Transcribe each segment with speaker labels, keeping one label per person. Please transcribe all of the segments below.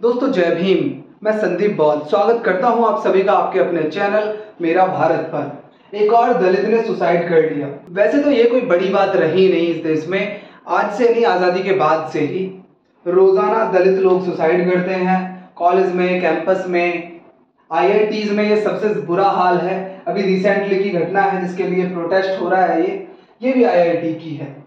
Speaker 1: दोस्तों जय भीम। मैं संदीप बौद्ध स्वागत करता हूं आप सभी का आपके अपने चैनल मेरा भारत पर। एक और दलित ने सुसाइड कर लिया। वैसे तो ये कोई बड़ी बात रही नहीं इस देश में, आज से नहीं आज़ादी के बाद से ही रोजाना दलित लोग सुसाइड करते हैं। कॉलेज में, कैंपस में, IITs में ये सबसे बुरा हाल है। अभी रिसेंटली की घटना है जिसके लिए प्रोटेस्ट हो रहा है, ये भी IIT की है।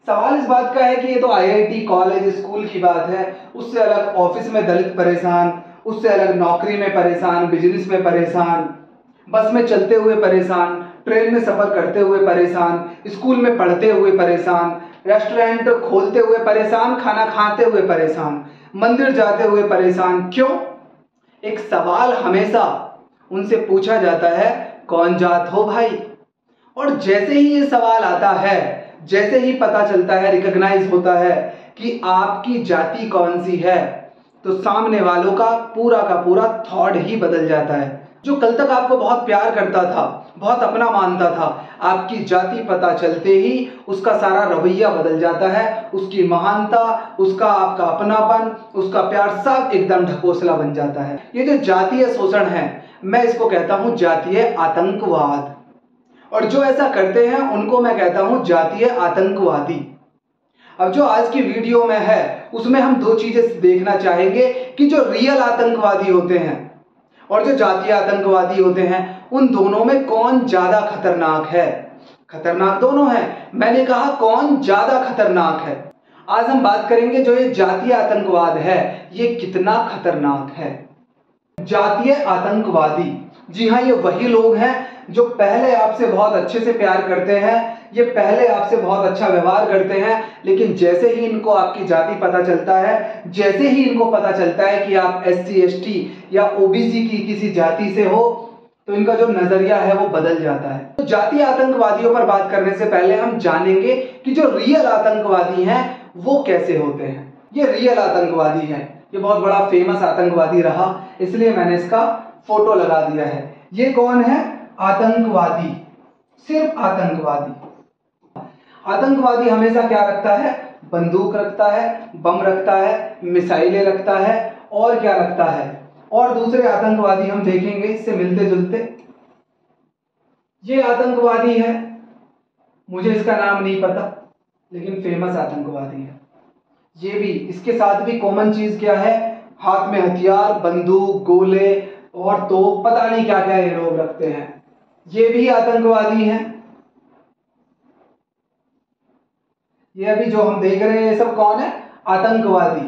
Speaker 1: सवाल इस बात का है कि ये तो IIT कॉलेज स्कूल की बात है, उससे अलग ऑफिस में दलित परेशान, उससे अलग नौकरी में परेशान, बिजनेस में परेशान, बस में चलते हुए परेशान, ट्रेन में सफर करते हुए परेशान, स्कूल में पढ़ते हुए परेशान, रेस्टोरेंट खोलते हुए परेशान, खाना खाते हुए परेशान, मंदिर जाते हुए परेशान। क्यों? एक सवाल हमेशा उनसे पूछा जाता है, कौन जात हो भाई? और जैसे ही ये सवाल आता है, जैसे ही पता चलता है, रिकॉग्नाइज होता है कि आपकी जाति कौन सी है, तो सामने वालों का पूरा थॉट ही बदल जाता है। जो कल तक आपको बहुत प्यार करता था, बहुत अपना मानता था, आपकी जाति पता चलते ही उसका सारा रवैया बदल जाता है। उसकी महानता, उसका आपका अपनापन, उसका प्यार सब एकदम ढकोसला बन जाता है। ये जो जातीय शोषण है, मैं इसको कहता हूं जातीय आतंकवाद। और जो ऐसा करते हैं उनको मैं कहता हूं जातीय आतंकवादी। अब जो आज की वीडियो में है उसमें हम दो चीजें देखना चाहेंगे कि जो रियल आतंकवादी होते हैं और जो जातीय आतंकवादी होते हैं, उन दोनों में कौन ज्यादा खतरनाक है। खतरनाक दोनों हैं, मैंने कहा कौन ज्यादा खतरनाक है। आज हम बात करेंगे जो ये जातीय आतंकवाद है ये कितना खतरनाक है। जातीय आतंकवादी, जी हाँ, ये वही लोग हैं जो पहले आपसे बहुत अच्छे से प्यार करते हैं, ये पहले आपसे बहुत अच्छा व्यवहार करते हैं, लेकिन जैसे ही इनको आपकी जाति पता चलता है, जैसे ही इनको पता चलता है कि आप SC ST या OBC की किसी जाति से हो, तो इनका जो नजरिया है वो बदल जाता है। तो जातीय आतंकवादियों पर बात करने से पहले हम जानेंगे कि जो रियल आतंकवादी हैं वो कैसे होते हैं। ये रियल आतंकवादी है, ये बहुत बड़ा फेमस आतंकवादी रहा, इसलिए मैंने इसका फोटो लगा दिया है। ये कौन है? आतंकवादी, सिर्फ आतंकवादी। आतंकवादी हमेशा क्या रखता है? बंदूक रखता है, बम रखता है, मिसाइलें रखता है, और क्या रखता है? और दूसरे आतंकवादी हम देखेंगे इससे मिलते जुलते। ये आतंकवादी है, मुझे इसका नाम नहीं पता, लेकिन फेमस आतंकवादी है। ये भी, इसके साथ भी कॉमन चीज क्या है? हाथ में हथियार, बंदूक, गोले और तो पता नहीं क्या क्या ये लोग रखते हैं। ये भी आतंकवादी हैं। ये अभी जो हम देख रहे हैं ये सब कौन है? आतंकवादी।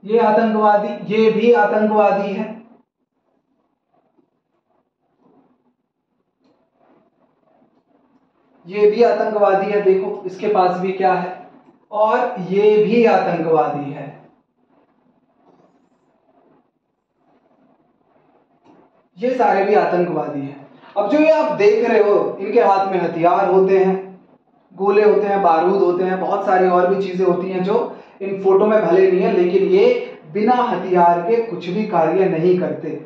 Speaker 1: ये आतंकवादी, ये भी आतंकवादी है। ये भी आतंकवादी है, देखो इसके पास भी क्या है, और ये भी आतंकवादी है। ये सारे भी आतंकवादी हैं। अब जो ये आप देख रहे हो, इनके हाथ में हथियार होते हैं, गोले होते हैं, बारूद होते हैं, बहुत सारी और भी चीजें होती हैं जो इन फोटो में भले नहीं है, लेकिन ये बिना हथियार के कुछ भी कार्य नहीं करते।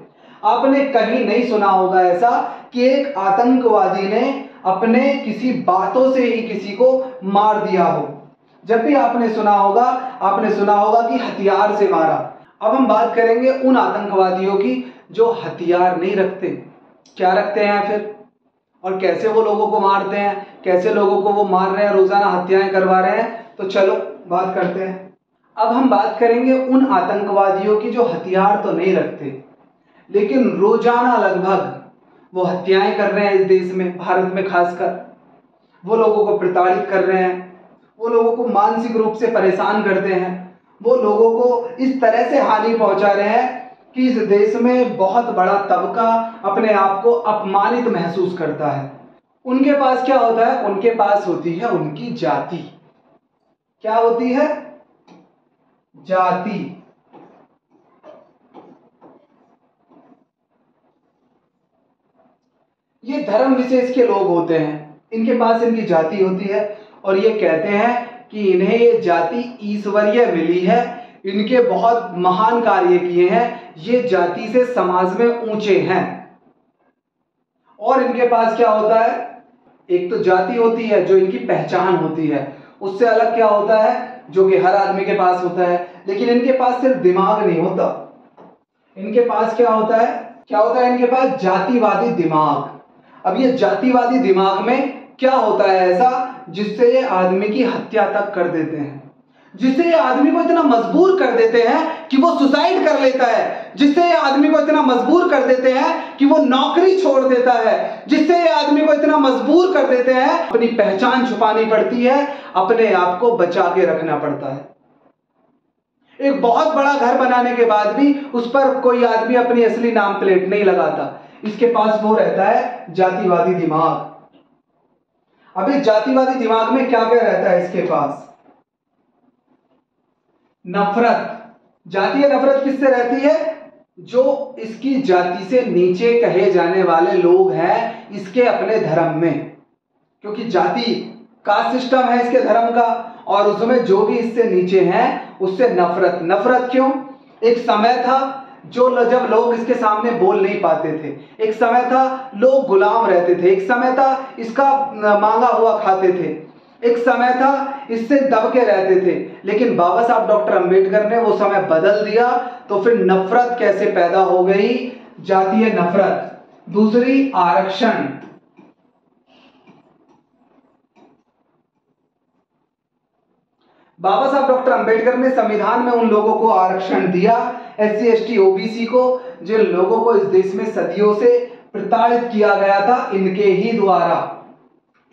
Speaker 1: आपने कहीं नहीं सुना होगा ऐसा कि एक आतंकवादी ने अपने किसी बातों से ही किसी को मार दिया हो। जब भी आपने सुना होगा कि हथियार से मारा। अब हम बात करेंगे उन आतंकवादियों की जो हथियार नहीं रखते। क्या रखते हैं फिर, और कैसे वो लोगों को मारते हैं, कैसे लोगों को वो मार रहे हैं, रोजाना हत्याएं करवा रहे हैं। तो चलो बात करते हैं। अब हम बात करेंगे उन आतंकवादियों की जो हथियार तो नहीं रखते, लेकिन रोजाना लगभग वो हत्याएं कर रहे हैं इस देश में, भारत में खासकर। वो लोगों को प्रताड़ित कर रहे हैं, वो लोगों को मानसिक रूप से परेशान करते हैं, वो लोगों को इस तरह से हानि पहुंचा रहे हैं कि इस देश में बहुत बड़ा तबका अपने आप को अपमानित महसूस करता है। उनके पास क्या होता है? उनके पास होती है उनकी जाति। क्या होती है? जाति। ये धर्म विशेष के लोग होते हैं, इनके पास इनकी जाति होती है, और ये कहते हैं कि इन्हें ये जाति ईश्वरीय मिली है, इनके बहुत महान कार्य किए हैं, ये जाति से समाज में ऊंचे हैं। और इनके पास क्या होता है? एक तो जाति होती है जो इनकी पहचान होती है, उससे अलग क्या होता है? जो कि हर आदमी के पास होता है, लेकिन इनके पास सिर्फ दिमाग नहीं होता, इनके पास क्या होता है इनके पास जातिवादी दिमाग। अब ये जातिवादी दिमाग में क्या होता है ऐसा जिससे ये आदमी की हत्या तक कर देते हैं, जिससे ये आदमी को इतना मजबूर कर देते हैं कि वो सुसाइड कर लेता है, जिससे ये आदमी को इतना मजबूर कर देते हैं कि वो नौकरी छोड़ देता है, जिससे ये आदमी को इतना मजबूर कर देते हैं अपनी पहचान छुपानी पड़ती है, अपने आप को बचा के रखना पड़ता है। एक बहुत बड़ा घर बनाने के बाद भी उस पर कोई आदमी अपनी असली नाम प्लेट नहीं लगाता, इसके पास वो रहता है जातिवादी दिमाग। अब इस जातिवादी दिमाग में क्या क्या रहता है इसके पास? नफरत। जातीय नफरत किससे रहती है? जो इसकी जाति से नीचे कहे जाने वाले लोग हैं इसके अपने धर्म में, क्योंकि जाति कास्ट सिस्टम है इसके धर्म का, और उसमें जो भी इससे नीचे हैं उससे नफरत। नफरत क्यों? एक समय था जब लोग इसके सामने बोल नहीं पाते थे, एक समय था लोग गुलाम रहते थे, एक समय था इसका मांगा हुआ खाते थे, एक समय था इससे दब के रहते थे, लेकिन बाबा साहब डॉक्टर अंबेडकर ने वो समय बदल दिया। तो फिर नफरत कैसे पैदा हो गई? जातीय नफरत। दूसरी, आरक्षण। बाबा साहब डॉक्टर अंबेडकर ने संविधान में उन लोगों को आरक्षण दिया, SC ST OBC को, जिन लोगों को इस देश में सदियों से प्रताड़ित किया गया था इनके ही द्वारा,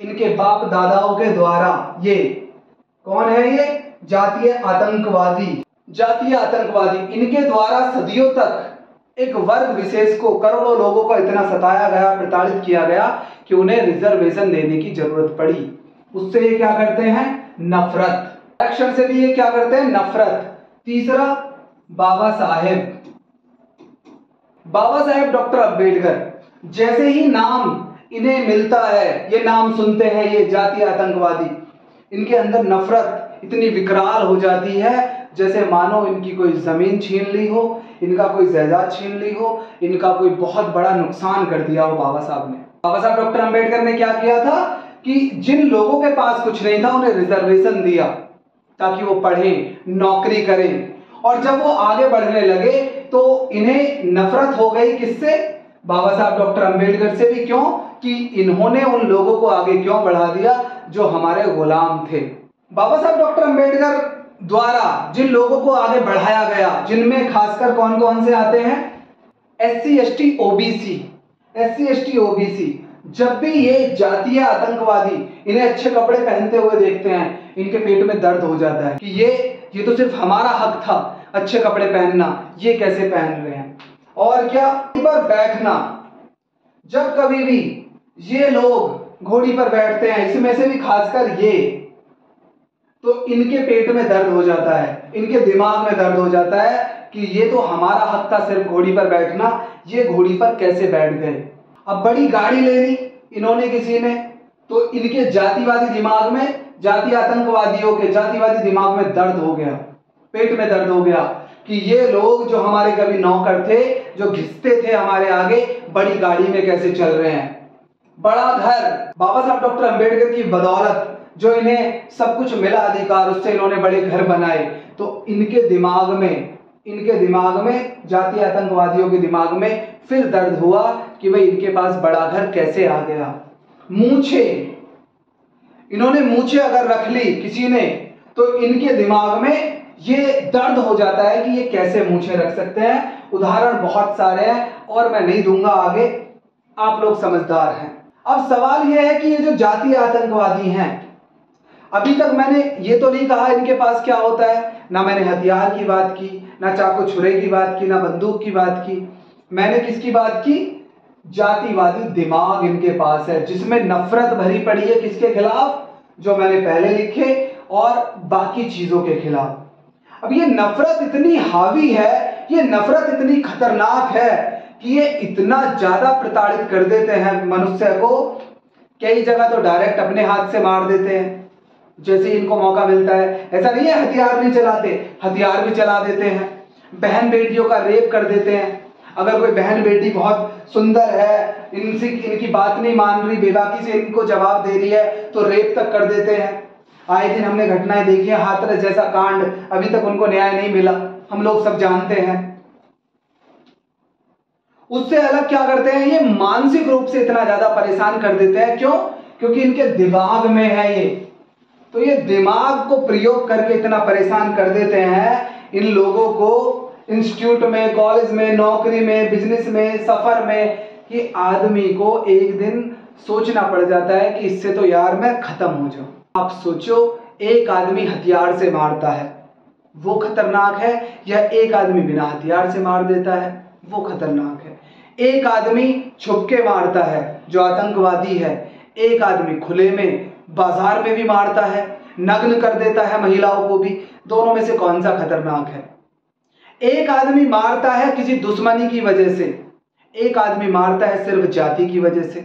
Speaker 1: इनके बाप दादाओं के द्वारा। ये कौन है? ये जातीय आतंकवादी। जातीय आतंकवादी, इनके द्वारा सदियों तक एक वर्ग विशेष को, करोड़ों लोगों को इतना सताया गया, प्रताड़ित किया गया कि उन्हें रिजर्वेशन देने की जरूरत पड़ी। उससे ये क्या करते हैं? नफरत। आरक्षण से भी ये क्या करते हैं? नफरत। तीसरा, बाबा साहेब डॉक्टर अंबेडकर। जैसे ही नाम इन्हें मिलता है, ये नाम सुनते हैं, ये जातीय आतंकवादी, इनके अंदर नफरत इतनी विकराल हो जाती है जैसे मानो इनकी कोई जमीन छीन ली हो, इनका कोई जायदाद छीन ली हो, इनका कोई बहुत बड़ा नुकसान कर दिया हो बाबा साहब ने। बाबा साहब डॉक्टर अंबेडकर ने क्या किया था कि जिन लोगों के पास कुछ नहीं था उन्हें रिजर्वेशन दिया ताकि वो पढ़ें, नौकरी करें, और जब वो आगे बढ़ने लगे तो इन्हें नफरत हो गई। किससे? बाबा साहब डॉक्टर अंबेडकर से भी। क्यों? कि इन्होंने उन लोगों को आगे क्यों बढ़ा दिया जो हमारे गुलाम थे। बाबा साहब डॉक्टर अंबेडकर द्वारा जिन लोगों को आगे बढ़ाया गया, जिनमें खासकर कौन कौन से आते हैं? SC ST OBC। जब भी ये जातीय आतंकवादी इन्हें अच्छे कपड़े पहनते हुए देखते हैं, इनके पेट में दर्द हो जाता है कि ये तो सिर्फ हमारा हक था अच्छे कपड़े पहनना, ये कैसे पहन रहे हैं। और क्या? पर बैठना। जब कभी भी ये लोग घोड़ी पर बैठते हैं, इसमें से भी खासकर ये, तो इनके पेट में दर्द हो जाता है, इनके दिमाग में दर्द हो जाता है कि ये तो हमारा हक था सिर्फ घोड़ी पर बैठना, ये घोड़ी पर कैसे बैठ गए। अब बड़ी गाड़ी ले ली इन्होंने किसी ने, तो इनके जातिवादी दिमाग में, जातीय आतंकवादियों के जातिवादी दिमाग में दर्द हो गया, पेट में दर्द हो गया कि ये लोग जो हमारे कभी नौकर थे, जो घिसते थे हमारे आगे, बड़ी गाड़ी में कैसे चल रहे हैं, बड़ा घर। बाबा साहब डॉक्टर अंबेडकर की बदौलत जो इन्हें सब कुछ मिला अधिकार, उससे इन्होंने बड़े घर बनाए, तो इनके दिमाग में जातीय आतंकवादियों के दिमाग में फिर दर्द हुआ कि भाई इनके पास बड़ा घर कैसे आ गया। मूछे, इन्होंने मूछे अगर रख ली किसी ने, तो इनके दिमाग में ये दर्द हो जाता है कि ये कैसे मूछे रख सकते हैं। उदाहरण बहुत सारे हैं और मैं नहीं दूंगा आगे, आप लोग समझदार हैं। अब सवाल यह है कि ये जो जातीय आतंकवादी हैं, अभी तक मैंने ये तो नहीं कहा इनके पास क्या होता है, ना मैंने हथियार की बात की, ना चाकू छुरे की बात की, ना बंदूक की बात की। मैंने किसकी बात की? जातिवादी दिमाग इनके पास है, जिसमें नफरत भरी पड़ी है। किसके खिलाफ? जो मैंने पहले लिखे, और बाकी चीजों के खिलाफ। अब ये नफरत इतनी हावी है, ये नफरत इतनी खतरनाक है कि ये इतना ज्यादा प्रताड़ित कर देते हैं मनुष्य को, कई जगह तो डायरेक्ट अपने हाथ से मार देते हैं जैसे इनको मौका मिलता है। ऐसा नहीं है हथियार नहीं चलाते, हथियार भी चला देते हैं। बहन बेटियों का रेप कर देते हैं। अगर कोई बहन बेटी बहुत सुंदर है, इनकी बात नहीं मान रही, बेबाकी से इनको जवाब दे रही है, तो रेप तक कर देते हैं। आए दिन हमने घटनाएं देखी है, हाथरस जैसा कांड, अभी तक उनको न्याय नहीं मिला, हम लोग सब जानते हैं। उससे अलग क्या करते हैं, ये मानसिक रूप से इतना ज्यादा परेशान कर देते हैं। क्यों? क्योंकि इनके दिमाग में है ये, तो ये दिमाग को प्रयोग करके इतना परेशान कर देते हैं इन लोगों को, इंस्टीट्यूट में, कॉलेज में, नौकरी में, बिजनेस में, सफर में, कि आदमी को एक दिन सोचना पड़ जाता है कि इससे तो यार मैं खत्म हो जाऊं। आप सोचो, एक आदमी हथियार से मारता है, वो खतरनाक है, या एक आदमी बिना हथियार से मार देता है, वो खतरनाक है। एक आदमी छुप के मारता है जो आतंकवादी है, एक आदमी खुले में बाजार में भी मारता है, नग्न कर देता है महिलाओं को भी। दोनों में से कौन सा खतरनाक है? एक आदमी मारता है किसी दुश्मनी की वजह से, एक आदमी मारता है सिर्फ जाति की वजह से,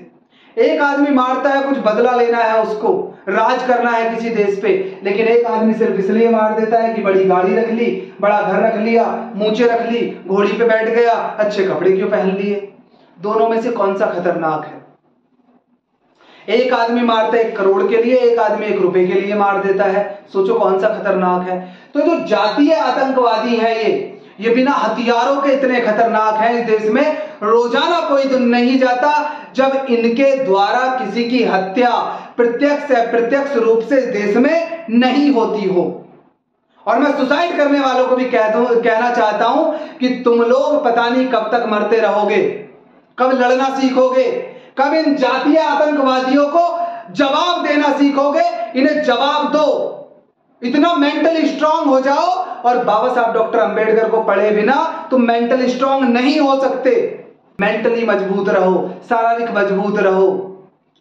Speaker 1: एक आदमी मारता है कुछ बदला लेना है, उसको राज करना है किसी देश पे, लेकिन एक आदमी सिर्फ इसलिए मार देता है कि बड़ी गाड़ी रख ली, बड़ा घर रख लिया, मूंछें रख ली, घोड़ी पे बैठ गया, अच्छे कपड़े क्यों पहन लिए। दोनों में से कौन सा खतरनाक है? एक आदमी मारता है 1 करोड़ के लिए, एक आदमी 1 रुपए के लिए मार देता है। सोचो कौन सा खतरनाक है। तो जो जातीय आतंकवादी है ये बिना हथियारों के इतने खतरनाक हैं, इस देश में रोजाना कोई दिन नहीं जाता जब इनके द्वारा किसी की हत्या प्रत्यक्ष या अप्रत्यक्ष रूप से इस देश में नहीं होती हो। और मैं सुसाइड करने वालों को भी कहना चाहता हूं कि तुम लोग पता नहीं कब तक मरते रहोगे, कब लड़ना सीखोगे, कब इन जातीय आतंकवादियों को जवाब देना सीखोगे। इन्हें जवाब दो, इतना मेंटली स्ट्रांग हो जाओ। और बाबा साहब डॉक्टर अंबेडकर को पढ़े बिना तुम मेंटली स्ट्रांग नहीं हो सकते। मेंटली मजबूत रहो, शारीरिक मजबूत रहो,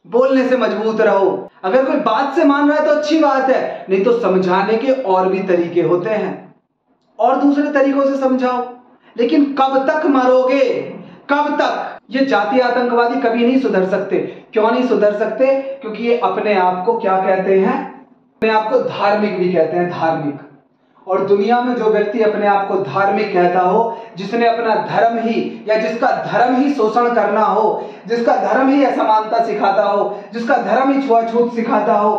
Speaker 1: बोलने से मजबूत रहो। अगर कोई बात से मान रहा है तो अच्छी बात है, नहीं तो समझाने के और भी तरीके होते हैं, और दूसरे तरीकों से समझाओ। लेकिन कब तक मरोगे, कब तक? ये जातीय आतंकवादी कभी नहीं सुधर सकते। क्यों नहीं सुधर सकते? क्योंकि ये अपने आप को क्या कहते हैं? अपने आप को धार्मिक भी कहते हैं, धार्मिक। और दुनिया में जो व्यक्ति अपने आप को धार्मिक कहता हो, जिसने अपना धर्म ही या जिसका धर्म ही शोषण करना हो, जिसका धर्म ही असमानता सिखाता हो, जिसका धर्म ही छुआछूत सिखाता हो,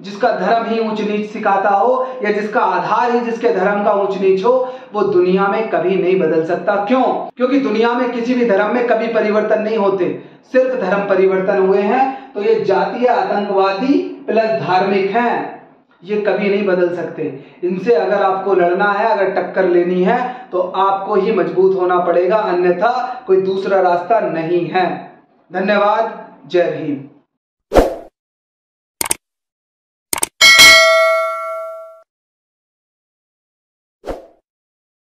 Speaker 1: जिसका धर्म ही ऊंच नीच सिखाता हो, या जिसका आधार ही जिसके धर्म का ऊंच नीच हो, वो दुनिया में कभी नहीं बदल सकता। क्यों? क्योंकि दुनिया में किसी भी धर्म में कभी परिवर्तन नहीं होते, सिर्फ धर्म परिवर्तन हुए हैं। तो ये जातीय आतंकवादी प्लस धार्मिक हैं, ये कभी नहीं बदल सकते। इनसे अगर आपको लड़ना है, अगर टक्कर लेनी है, तो आपको ही मजबूत होना पड़ेगा, अन्यथा कोई दूसरा रास्ता नहीं है। धन्यवाद। जय भीम।